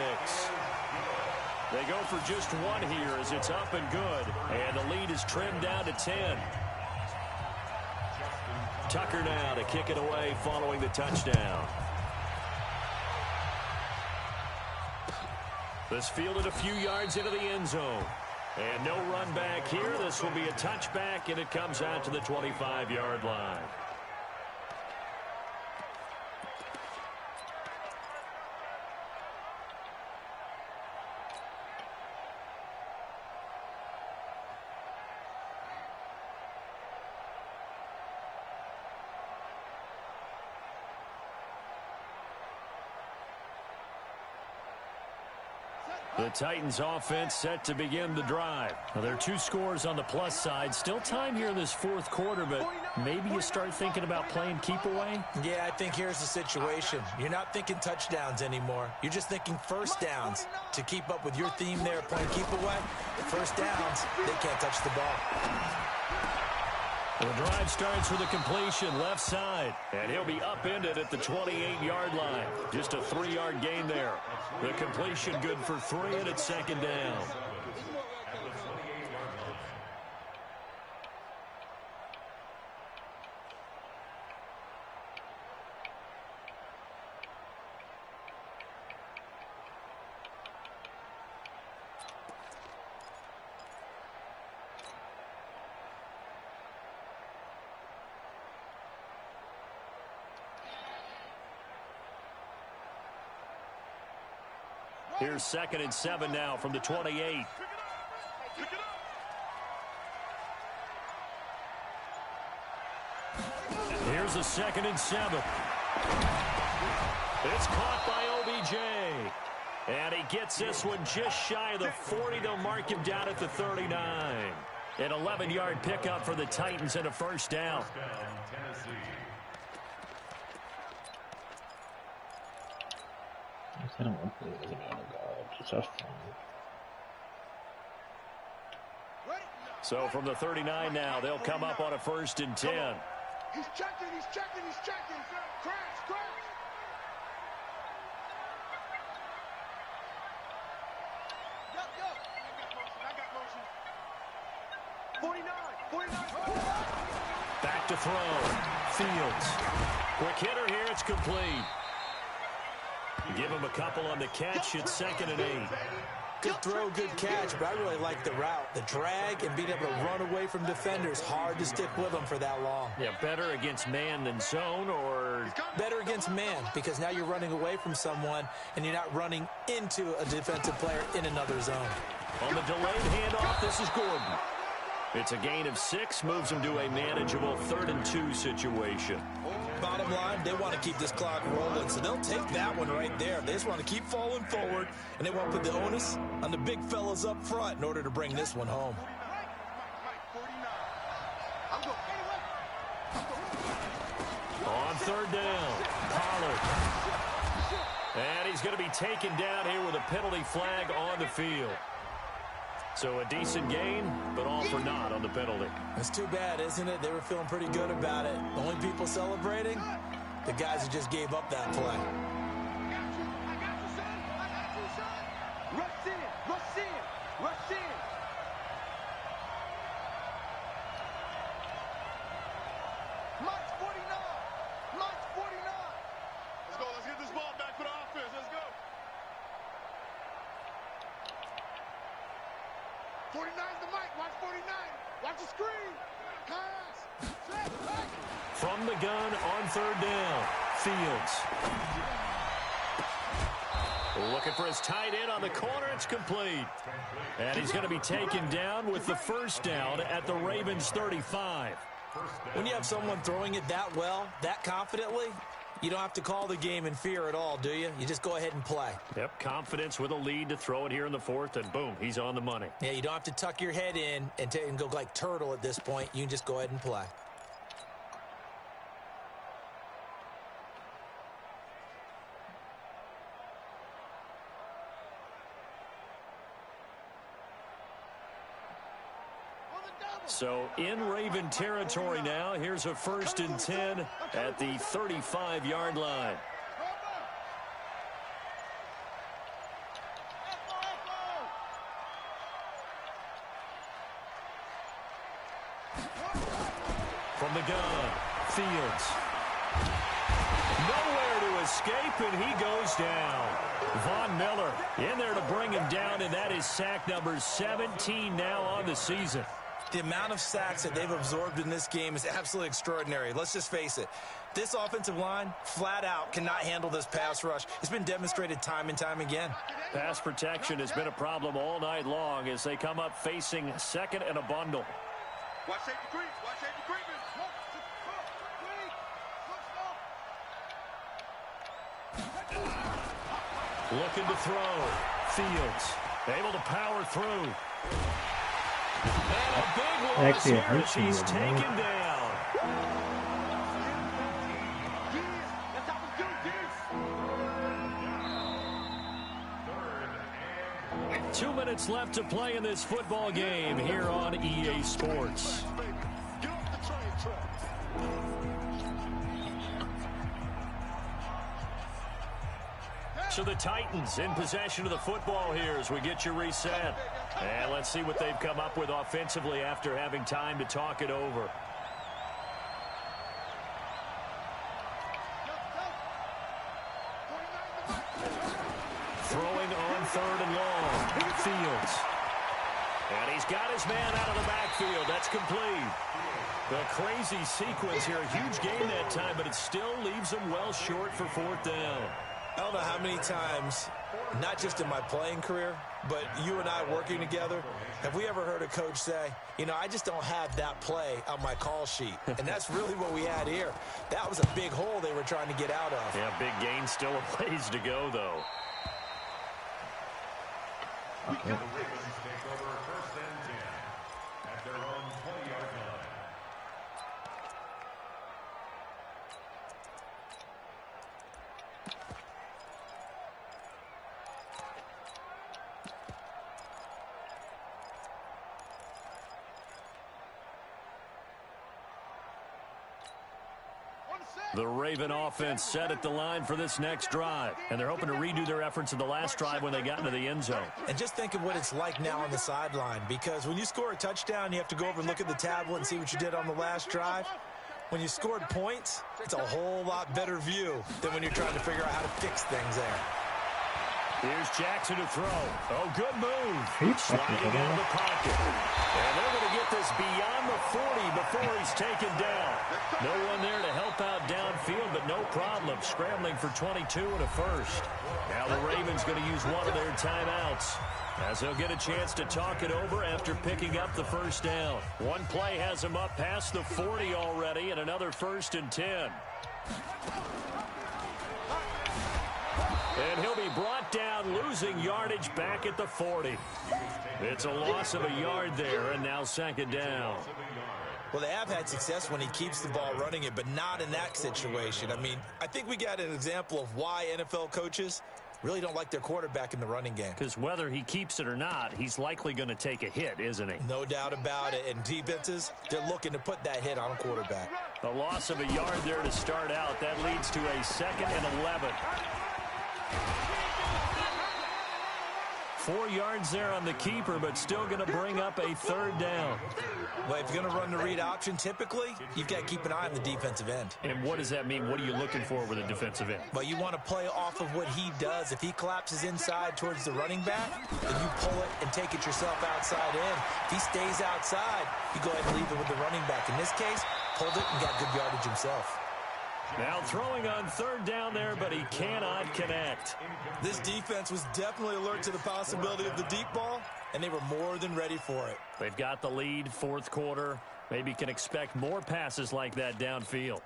They go for just 1 here as it's up and good. And the lead is trimmed down to 10. Tucker now to kick it away following the touchdown. This fielded a few yards into the end zone. And no run back here. This will be a touchback, and it comes out to the 25-yard line. The Titans offense set to begin the drive. Now, there are 2 scores on the plus side. Still time here in this 4th quarter, but maybe you start thinking about playing keep away? Yeah, I think here's the situation. You're not thinking touchdowns anymore. You're just thinking first downs. To keep up with your theme there, playing keep away, first downs, they can't touch the ball. The drive starts with a completion left side, and he'll be upended at the 28-yard line. Just a 3-yard gain there. The completion good for 3, and it's second down. Here's 2nd and 7 now from the 28. Here's a 2nd and 7. It's caught by OBJ. And he gets this one just shy of the 40. They'll mark him down at the 39. An 11-yard pickup for the Titans and a first down. I don't want to play with another guy. Just have fun. So from the 39 now, they'll come up on a 1st and 10. He's checking, he's checking, he's checking. Crash, crash. I got motion. 49. Back to throw. Fields. Quick hitter here. It's complete. Give him a couple on the catch. It's 2nd and 8. Good throw, good catch, but I really like the route. The drag and being able to run away from defenders. Hard to stick with them for that long. Yeah, better against man than zone, or better against man, because now you're running away from someone and you're not running into a defensive player in another zone. On the delayed handoff, this is Gordon. It's a gain of 6, moves him to a manageable 3rd and 2 situation. Bottom line, they want to keep this clock rolling, so they'll take that one right there. They just want to keep falling forward, and they want to put the onus on the big fellas up front in order to bring this one home. On 3rd down, Pollard. And he's going to be taken down here with a penalty flag on the field. So a decent gain, but all for naught on the penalty. It's too bad, isn't it? They were feeling pretty good about it. The only people celebrating, the guys who just gave up that play. Rush in. March 49. Let's go. Let's get this ball back for the offense. Let's go. 49's the mic. Watch 49. Watch the screen. Pass. From the gun on 3rd down, Fields. Looking for his tight end on the corner. It's complete. And he's going to be taken down with the first down at the Ravens 35. When you have someone throwing it that well, that confidently, you don't have to call the game in fear at all, do you? You just go ahead and play. Yep, confidence with a lead to throw it here in the 4th, and boom, he's on the money. Yeah, you don't have to tuck your head in and go like turtle at this point. You can just go ahead and play. So in Raven territory now. Here's a 1st and 10 at the 35-yard line. From the gun, Fields. Nowhere to escape, and he goes down. Von Miller in there to bring him down, and that is sack number 17 now on the season. The amount of sacks that they've absorbed in this game is absolutely extraordinary. Let's just face it. This offensive line, flat out, cannot handle this pass rush. It's been demonstrated time and time again. Pass protection has been a problem all night long as they come up facing 2nd and a bundle. Watch safety creep. Watch safety creeping. Looking to throw. Fields able to power through. And a big loss Actually, it here hurts as me he's a taken lot. down. That's how we do this. 2 minutes left to play in this football game here on EA Sports. Get off the train track. So the Titans in possession of the football here as we get you reset. And let's see what they've come up with offensively after having time to talk it over. Throwing on 3rd and long. Fields. And he's got his man out of the backfield. That's complete. The crazy sequence here. A huge gain that time, but it still leaves them well short for 4th down. I don't know how many times Not just in my playing career, but you and I working together, have we ever heard a coach say, you know, I just don't have that play on my call sheet? And that's really what we had here. That was a big hole they were trying to get out of. Yeah, big gain, still a ways to go, though. The Ravens take over 1st and 10 at their own 20-yard line. The Raven offense set at the line for this next drive, and they're hoping to redo their efforts in the last drive when they got into the end zone. And just think of what it's like now on the sideline, because when you score a touchdown, you have to go over and look at the tablet and see what you did on the last drive. When you scored points, it's a whole lot better view than when you're trying to figure out how to fix things there. Here's Jackson to throw. Oh, good move. Sliding out of the pocket. And they're going to get this beyond the 40 before he's taken down. No one there to help out downfield, but no problem. Scrambling for 22 and a first. Now the Ravens going to use one of their timeouts, as they'll get a chance to talk it over after picking up the first down. One play has him up past the 40 already, and another 1st and 10. And he'll be brought down, losing yardage back at the 40. It's a loss of a yard there, and now 2nd down. Well, they have had success when he keeps the ball running it, but not in that situation. I mean, I think we got an example of why NFL coaches really don't like their quarterback in the running game. Because whether he keeps it or not, he's likely going to take a hit, isn't he? No doubt about it. And defenses, they're looking to put that hit on a quarterback. A loss of a yard there to start out. That leads to a 2nd and 11. 4 yards there on the keeper, but still going to bring up a 3rd down. Well, if you're going to run the read option, typically, you've got to keep an eye on the defensive end. And what does that mean? What are you looking for with a defensive end? Well, you want to play off of what he does. If he collapses inside towards the running back, then you pull it and take it yourself outside in. If he stays outside, you go ahead and leave it with the running back. In this case, pulled it and got good yardage himself. Now throwing on 3rd down there, but he cannot connect. This defense was definitely alert to the possibility of the deep ball, and they were more than ready for it. They've got the lead, 4th quarter. Maybe can expect more passes like that downfield.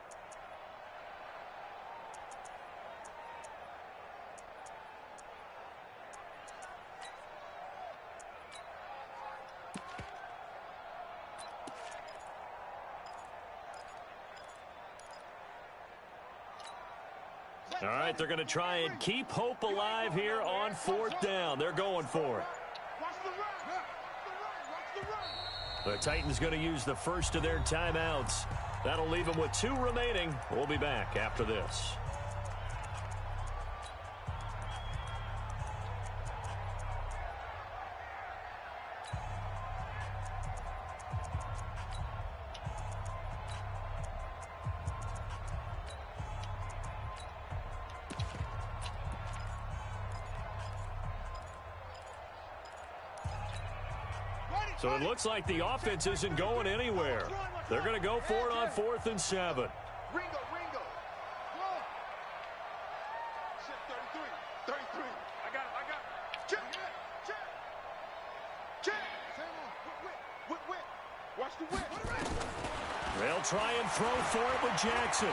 All right, they're going to try and keep hope alive here on 4th down. They're going for it. The Titans going to use the first of their timeouts. That'll leave them with 2 remaining. We'll be back after this. So it looks like the offense isn't going anywhere. They're going to go for it on 4th and 7. Ringo. Shit, 33. I got it. Check. Whip. Watch the whip. They'll try and throw for it with Jackson.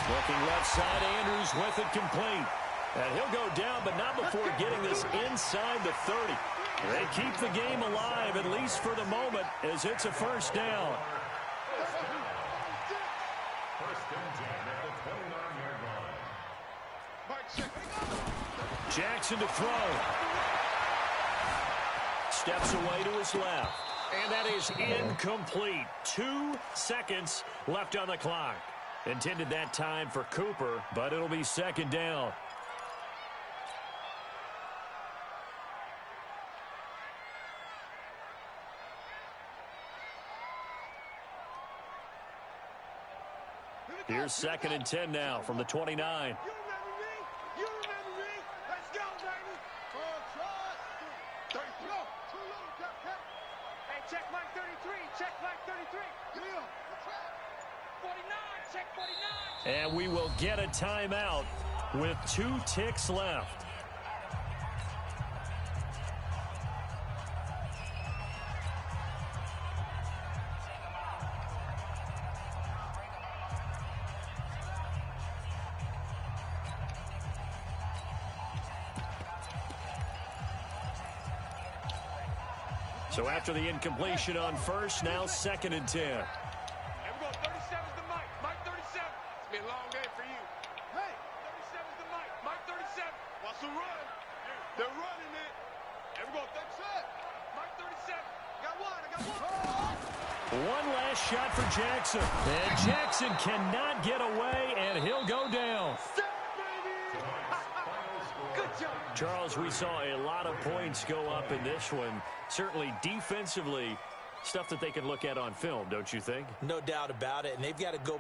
Looking left side, Andrews with it complete. And he'll go down, but not before getting this inside the 30. They keep the game alive, at least for the moment, as it's a 1st down. 1st and 10 at the 29-yard line. Jackson to throw. Steps away to his left. And that is incomplete. 2 seconds left on the clock. Intended that time for Cooper, but it'll be 2nd down. Here's 2nd and 10 now from the 29. You remember me? Let's go, baby. Too little, Cap. Hey, check Mike 33. 49, check 49. And we will get a timeout with 2 ticks left. So after the incompletion on first, now 2nd and 10. Here we go. 37's the Mike. Mike 37. It's been a long day for you. Hey, 37's the Mike. Mike 37. What's the run? They're running it. Here we go. 37. Mike 37. Got one. I got one. One last shot for Jackson. And Jackson cannot get away, and he'll go down. Good job. Charles, we saw a lot of points go up in this one. Certainly defensively, stuff that they can look at on film, don't you think? No doubt about it, and they've got to go